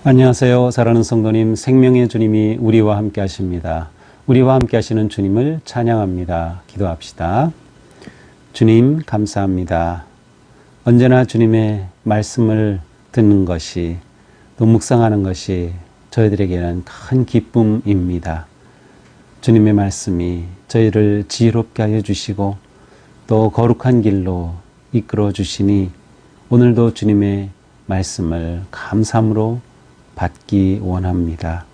안녕하세요. 사랑하는 성도님, 생명의 주님이 우리와 함께 하십니다. 우리와 함께 하시는 주님을 찬양합니다. 기도합시다. 주님, 감사합니다. 언제나 주님의 말씀을 듣는 것이, 또 묵상하는 것이 저희들에게는 큰 기쁨입니다. 주님의 말씀이 저희를 지혜롭게 하여 주시고 또 거룩한 길로 이끌어 주시니 오늘도 주님의 말씀을 감사함으로 받기 원합니다.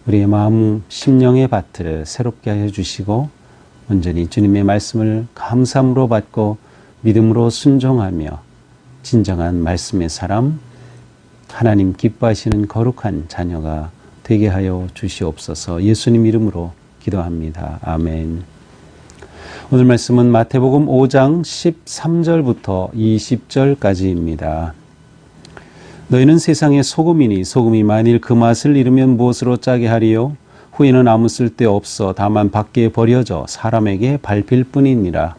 우리의 마음, 심령의 밭을 새롭게 하여 주시고 온전히 주님의 말씀을 감사함으로 받고 믿음으로 순종하며 진정한 말씀의 사람, 하나님 기뻐하시는 거룩한 자녀가 되게 하여 주시옵소서. 예수님 이름으로 기도합니다. 아멘. 오늘 말씀은 마태복음 5장 13절부터 20절까지입니다. 너희는 세상의 소금이니 소금이 만일 그 맛을 잃으면 무엇으로 짜게 하리요? 후에는 아무 쓸데 없어 다만 밖에 버려져 사람에게 밟힐 뿐이니라.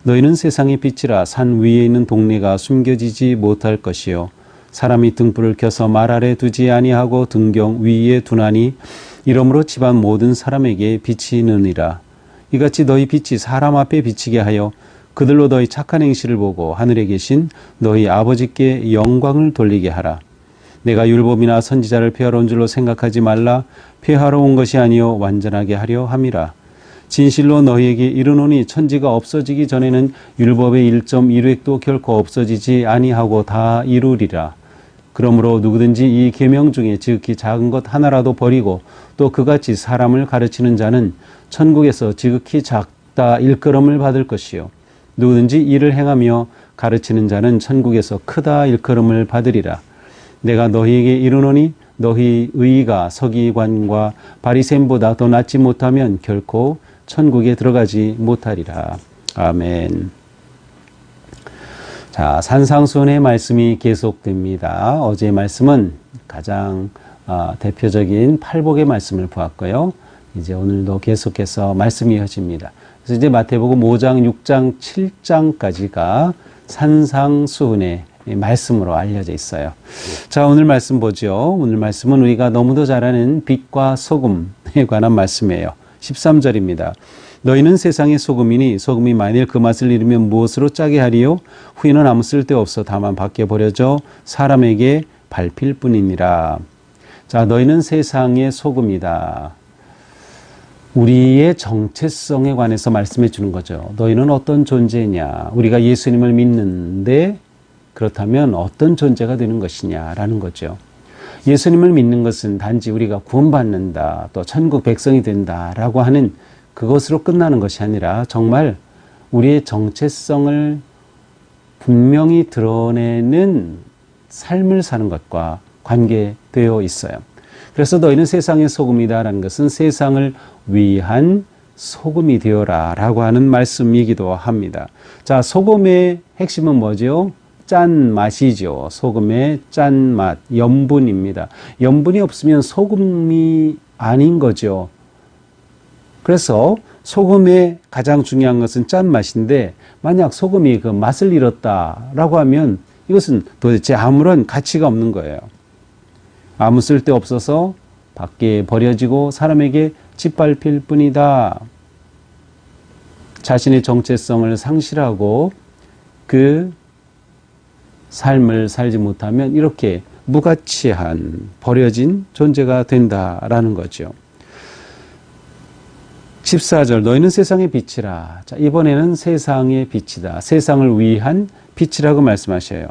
너희는 세상의 빛이라. 산 위에 있는 동네가 숨겨지지 못할 것이요 사람이 등불을 켜서 말 아래 두지 아니하고 등경 위에 두나니 이러므로 집안 모든 사람에게 비치느니라. 이같이 너희 빛이 사람 앞에 비치게 하여 그들로 너희 착한 행실을 보고 하늘에 계신 너희 아버지께 영광을 돌리게 하라. 내가 율법이나 선지자를 폐하러 온 줄로 생각하지 말라. 폐하러 온 것이 아니요 완전하게 하려 함이라. 진실로 너희에게 이르노니 천지가 없어지기 전에는 율법의 1.1획도 결코 없어지지 아니하고 다 이루리라. 그러므로 누구든지 이 계명 중에 지극히 작은 것 하나라도 버리고 또 그같이 사람을 가르치는 자는 천국에서 지극히 작다 일컬음을 받을 것이요 누구든지 이를 행하며 가르치는 자는 천국에서 크다 일컬음을 받으리라. 내가 너희에게 이르노니 너희 의의가 서기관과 바리새인보다 더 낫지 못하면 결코 천국에 들어가지 못하리라. 아멘. 자, 산상수훈의 말씀이 계속됩니다. 어제의 말씀은 가장 대표적인 팔복의 말씀을 보았고요. 이제 오늘도 계속해서 말씀이 이어집니다. 그래서 이제 마태복음 5장, 6장, 7장까지가 산상수훈의 말씀으로 알려져 있어요. 자, 오늘 말씀 보죠. 오늘 말씀은 우리가 너무도 잘 아는 빛과 소금에 관한 말씀이에요. 13절입니다. 너희는 세상의 소금이니 소금이 만일 그 맛을 잃으면 무엇으로 짜게 하리요? 후에는 아무 쓸데없어 다만 밖에 버려져 사람에게 밟힐 뿐이니라. 자, 너희는 세상의 소금이다. 우리의 정체성에 관해서 말씀해 주는 거죠. 너희는 어떤 존재냐? 우리가 예수님을 믿는데 그렇다면 어떤 존재가 되는 것이냐라는 거죠. 예수님을 믿는 것은 단지 우리가 구원받는다, 또 천국 백성이 된다라고 하는 그것으로 끝나는 것이 아니라 정말 우리의 정체성을 분명히 드러내는 삶을 사는 것과 관계되어 있어요. 그래서 너희는 세상의 소금이다라는 것은 세상을 위한 소금이 되어라 라고 하는 말씀이기도 합니다. 자, 소금의 핵심은 뭐죠? 짠맛이죠. 소금의 짠맛, 염분입니다. 염분이 없으면 소금이 아닌 거죠. 그래서 소금의 가장 중요한 것은 짠맛인데 만약 소금이 그 맛을 잃었다라고 하면 이것은 도대체 아무런 가치가 없는 거예요. 아무 쓸데 없어서 밖에 버려지고 사람에게 짓밟힐 뿐이다. 자신의 정체성을 상실하고 그 삶을 살지 못하면 이렇게 무가치한 버려진 존재가 된다라는 거죠. 14절 너희는 세상의 빛이라. 자, 이번에는 세상의 빛이다. 세상을 위한 빛이라고 말씀하셔요.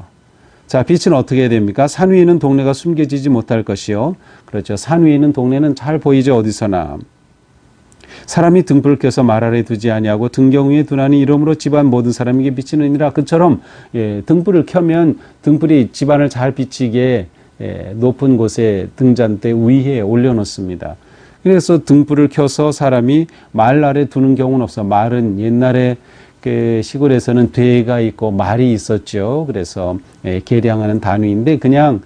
자, 빛은 어떻게 해야 됩니까? 산 위에 있는 동네가 숨겨지지 못할 것이요. 그렇죠. 산 위에 있는 동네는 잘 보이죠. 어디서나. 사람이 등불을 켜서 말 아래 두지 아니하고 등경 위에 두나니 이러므로 집안 모든 사람에게 비치느니라. 그처럼 등불을 켜면 등불이 집안을 잘 비치게 높은 곳에 등잔대 위에 올려놓습니다. 그래서 등불을 켜서 사람이 말 아래 두는 경우는 없어. 말은 옛날에 그 시골에서는 되가 있고 말이 있었죠. 그래서 계량하는 단위인데 그냥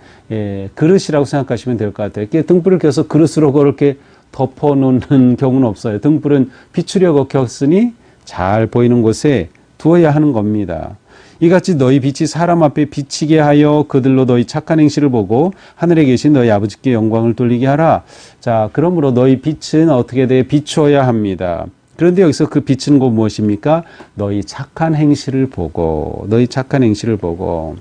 그릇이라고 생각하시면 될 것 같아요. 등불을 켜서 그릇으로 그렇게 덮어놓는 경우는 없어요. 등불은 비추려고 켰으니 잘 보이는 곳에 두어야 하는 겁니다. 이같이 너희 빛이 사람 앞에 비치게 하여 그들로 너희 착한 행실을 보고 하늘에 계신 너희 아버지께 영광을 돌리게 하라. 자, 그러므로 너희 빛은 어떻게 돼? 비추어야 합니다. 그런데 여기서 그 빛은 곧 무엇입니까? 너희 착한 행실을 보고, 너희 착한 행실을 보고.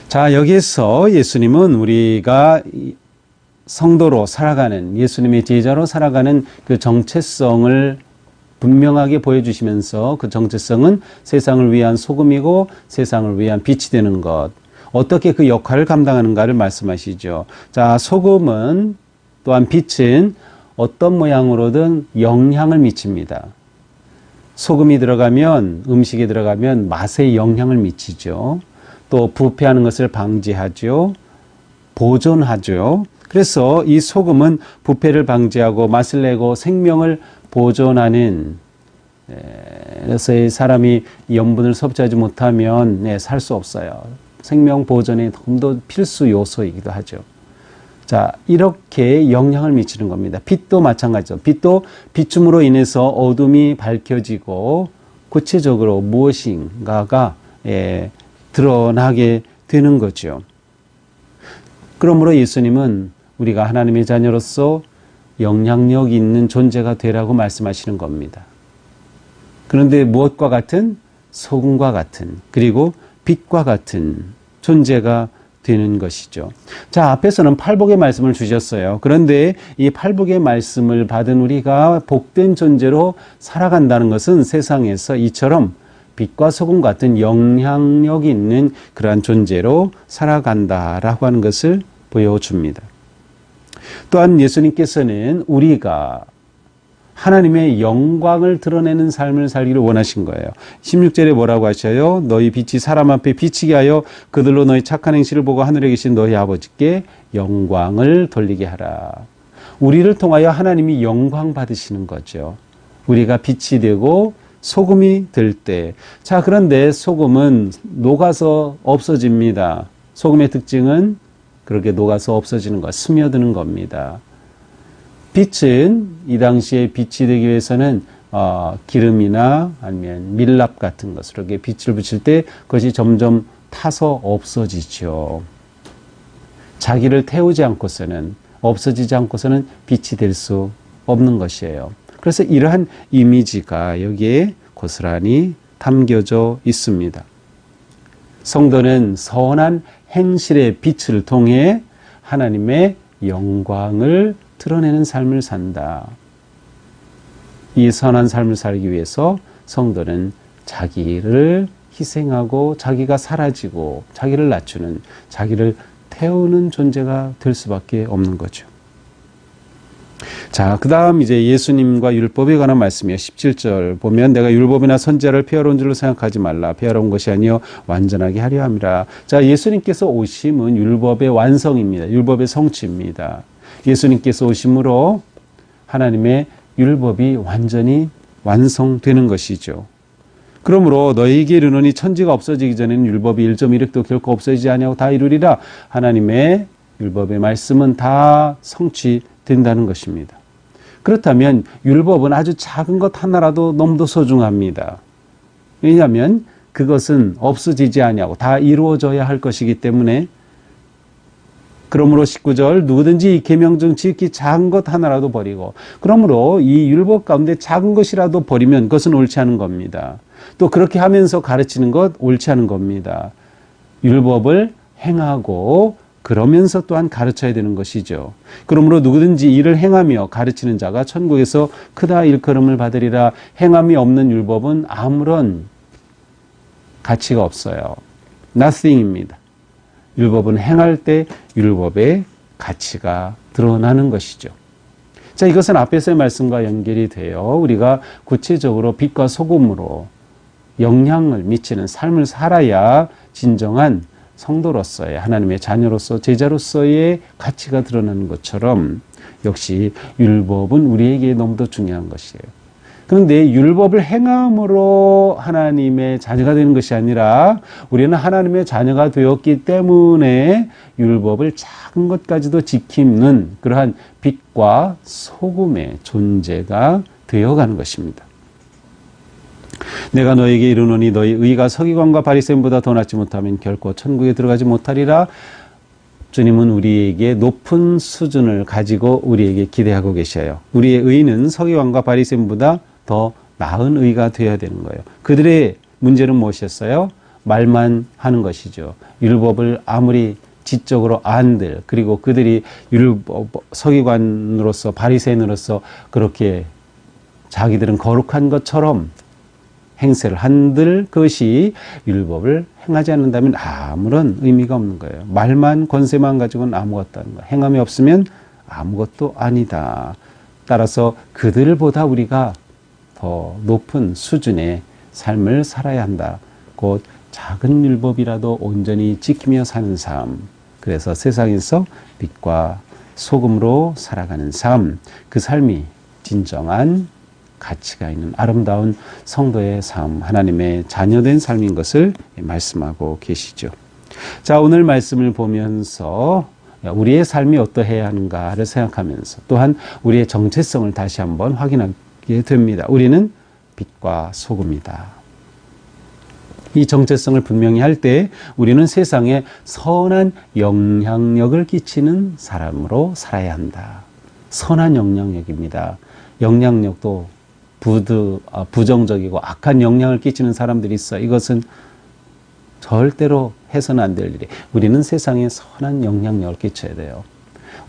자, 여기에서 예수님은 우리가 성도로 살아가는, 예수님의 제자로 살아가는 그 정체성을 분명하게 보여주시면서 그 정체성은 세상을 위한 소금이고 세상을 위한 빛이 되는 것. 어떻게 그 역할을 감당하는가를 말씀하시죠. 자, 소금은 또한 빛은 어떤 모양으로든 영향을 미칩니다. 소금이 들어가면, 음식에 들어가면 맛에 영향을 미치죠. 또 부패하는 것을 방지하죠. 보존하죠. 그래서 이 소금은 부패를 방지하고 맛을 내고 생명을 보존하는, 그래서 이 사람이 염분을 섭취하지 못하면 살 수 없어요. 생명 보존에 너무도 필수 요소이기도 하죠. 자, 이렇게 영향을 미치는 겁니다. 빛도 마찬가지죠. 빛도 비춤으로 인해서 어둠이 밝혀지고 구체적으로 무엇인가가 드러나게 되는 거죠. 그러므로 예수님은 우리가 하나님의 자녀로서 영향력 있는 존재가 되라고 말씀하시는 겁니다. 그런데 무엇과 같은? 소금과 같은, 그리고 빛과 같은 존재가 되는 것이죠. 자, 앞에서는 팔복의 말씀을 주셨어요. 그런데 이 팔복의 말씀을 받은 우리가 복된 존재로 살아간다는 것은 세상에서 이처럼 빛과 소금 같은 영향력 있는 그러한 존재로 살아간다라고 하는 것을 보여줍니다. 또한 예수님께서는 우리가 하나님의 영광을 드러내는 삶을 살기를 원하신 거예요. 16절에 뭐라고 하셔요? 너희 빛이 사람 앞에 비치게 하여 그들로 너희 착한 행실을 보고 하늘에 계신 너희 아버지께 영광을 돌리게 하라. 우리를 통하여 하나님이 영광 받으시는 거죠. 우리가 빛이 되고 소금이 될 때. 자, 그런데 소금은 녹아서 없어집니다. 소금의 특징은 그렇게 녹아서 없어지는 것, 스며드는 겁니다. 빛은 이 당시에 빛이 되기 위해서는 기름이나 아니면 밀랍 같은 것으로 이렇게 빛을 붙일 때 그것이 점점 타서 없어지죠. 자기를 태우지 않고서는, 없어지지 않고서는 빛이 될 수 없는 것이에요. 그래서 이러한 이미지가 여기에 고스란히 담겨져 있습니다. 성도는 선한 행실의 빛을 통해 하나님의 영광을 드러내는 삶을 산다. 이 선한 삶을 살기 위해서 성도는 자기를 희생하고 자기가 사라지고 자기를 낮추는, 자기를 태우는 존재가 될 수밖에 없는 거죠. 자, 그 다음 이제 예수님과 율법에 관한 말씀이에요. 17절 보면 내가 율법이나 선지자를 폐하러 온 줄로 생각하지 말라. 폐하러 온 것이 아니요 완전하게 하려 함이라. 자, 예수님께서 오심은 율법의 완성입니다. 율법의 성취입니다. 예수님께서 오심으로 하나님의 율법이 완전히 완성되는 것이죠. 그러므로 너희에게 이르노니 천지가 없어지기 전에는 율법이 1.1획도 결코 없어지지 아니하고 다 이루리라. 하나님의 율법의 말씀은 다 성취된다는 것입니다. 그렇다면 율법은 아주 작은 것 하나라도 너무도 소중합니다. 왜냐하면 그것은 없어지지 아니하고 다 이루어져야 할 것이기 때문에. 그러므로 19절 누구든지 이 계명 중 지극히 작은 것 하나라도 버리고, 그러므로 이 율법 가운데 작은 것이라도 버리면 그것은 옳지 않은 겁니다. 또 그렇게 하면서 가르치는 것 옳지 않은 겁니다. 율법을 행하고 그러면서 또한 가르쳐야 되는 것이죠. 그러므로 누구든지 이를 행하며 가르치는 자가 천국에서 크다 일컬음을 받으리라. 행함이 없는 율법은 아무런 가치가 없어요. nothing입니다. 율법은 행할 때 율법의 가치가 드러나는 것이죠. 자, 이것은 앞에서의 말씀과 연결이 돼요. 우리가 구체적으로 빛과 소금으로 영향을 미치는 삶을 살아야 진정한 성도로서의, 하나님의 자녀로서, 제자로서의 가치가 드러나는 것처럼 역시 율법은 우리에게 너무도 중요한 것이에요. 그런데 율법을 행함으로 하나님의 자녀가 되는 것이 아니라 우리는 하나님의 자녀가 되었기 때문에 율법을 작은 것까지도 지키는 그러한 빛과 소금의 존재가 되어가는 것입니다. 내가 너에게 이르노니 너희 의가 서기관과 바리새인보다 더 낫지 못하면 결코 천국에 들어가지 못하리라. 주님은 우리에게 높은 수준을 가지고 우리에게 기대하고 계셔요. 우리의 의는 서기관과 바리새인보다 더 나은 의가 되어야 되는 거예요. 그들의 문제는 무엇이었어요? 말만 하는 것이죠. 율법을 아무리 지적으로 안들, 그리고 그들이 서기관으로서 바리새인으로서 그렇게 자기들은 거룩한 것처럼 행세를 한들 그것이 율법을 행하지 않는다면 아무런 의미가 없는 거예요. 말만 권세만 가지고는 아무것도 아닌 거예요. 행함이 없으면 아무것도 아니다. 따라서 그들보다 우리가 더 높은 수준의 삶을 살아야 한다. 곧 작은 율법이라도 온전히 지키며 사는 삶. 그래서 세상에서 빛과 소금으로 살아가는 삶. 그 삶이 진정한 가치가 있는 아름다운 성도의 삶, 하나님의 자녀된 삶인 것을 말씀하고 계시죠. 자, 오늘 말씀을 보면서 우리의 삶이 어떠해야 하는가를 생각하면서 또한 우리의 정체성을 다시 한번 확인하게 됩니다. 우리는 빛과 소금이다. 이 정체성을 분명히 할 때 우리는 세상에 선한 영향력을 끼치는 사람으로 살아야 한다. 선한 영향력입니다. 영향력도 부정적이고 악한 영향을 끼치는 사람들이 있어. 이것은 절대로 해서는 안 될 일이에요. 우리는 세상에 선한 영향력을 끼쳐야 돼요.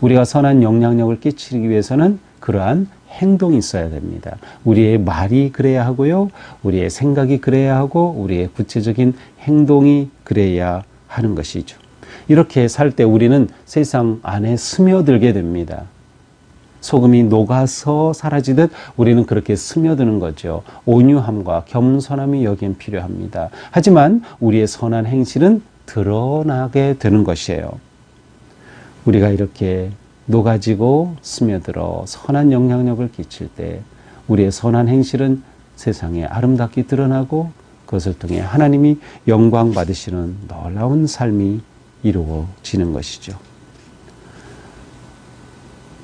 우리가 선한 영향력을 끼치기 위해서는 그러한 행동이 있어야 됩니다. 우리의 말이 그래야 하고요. 우리의 생각이 그래야 하고 우리의 구체적인 행동이 그래야 하는 것이죠. 이렇게 살 때 우리는 세상 안에 스며들게 됩니다. 소금이 녹아서 사라지듯 우리는 그렇게 스며드는 거죠. 온유함과 겸손함이 여기엔 필요합니다. 하지만 우리의 선한 행실은 드러나게 되는 것이에요. 우리가 이렇게 녹아지고 스며들어 선한 영향력을 끼칠 때 우리의 선한 행실은 세상에 아름답게 드러나고 그것을 통해 하나님이 영광 받으시는 놀라운 삶이 이루어지는 것이죠.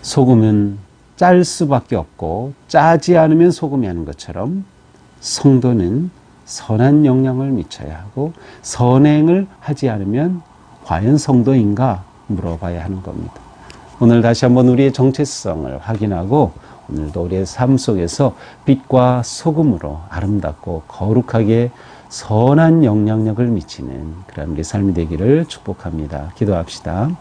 소금은 짤 수밖에 없고 짜지 않으면 소금이 하는 것처럼 성도는 선한 영향을 미쳐야 하고 선행을 하지 않으면 과연 성도인가 물어봐야 하는 겁니다. 오늘 다시 한번 우리의 정체성을 확인하고 오늘도 우리의 삶 속에서 빛과 소금으로 아름답고 거룩하게 선한 영향력을 미치는 그런 우리 삶이 되기를 축복합니다. 기도합시다.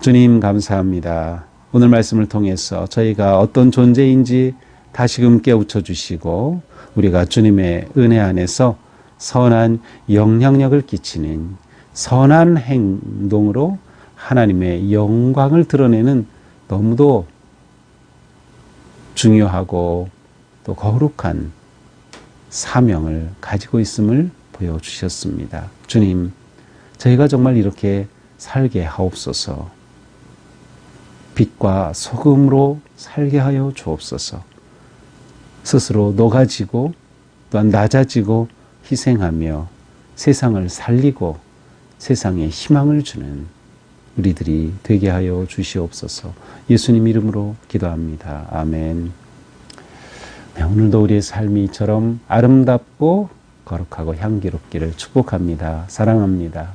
주님 감사합니다. 오늘 말씀을 통해서 저희가 어떤 존재인지 다시금 깨우쳐 주시고 우리가 주님의 은혜 안에서 선한 영향력을 끼치는 선한 행동으로 하나님의 영광을 드러내는 너무도 중요하고 또 거룩한 사명을 가지고 있음을 보여주셨습니다. 주님, 저희가 정말 이렇게 살게 하옵소서. 빛과 소금으로 살게 하여 주옵소서. 스스로 녹아지고 또한 낮아지고 희생하며 세상을 살리고 세상에 희망을 주는 우리들이 되게 하여 주시옵소서. 예수님 이름으로 기도합니다. 아멘. 오늘도 우리의 삶이 이처럼 아름답고 거룩하고 향기롭기를 축복합니다. 사랑합니다.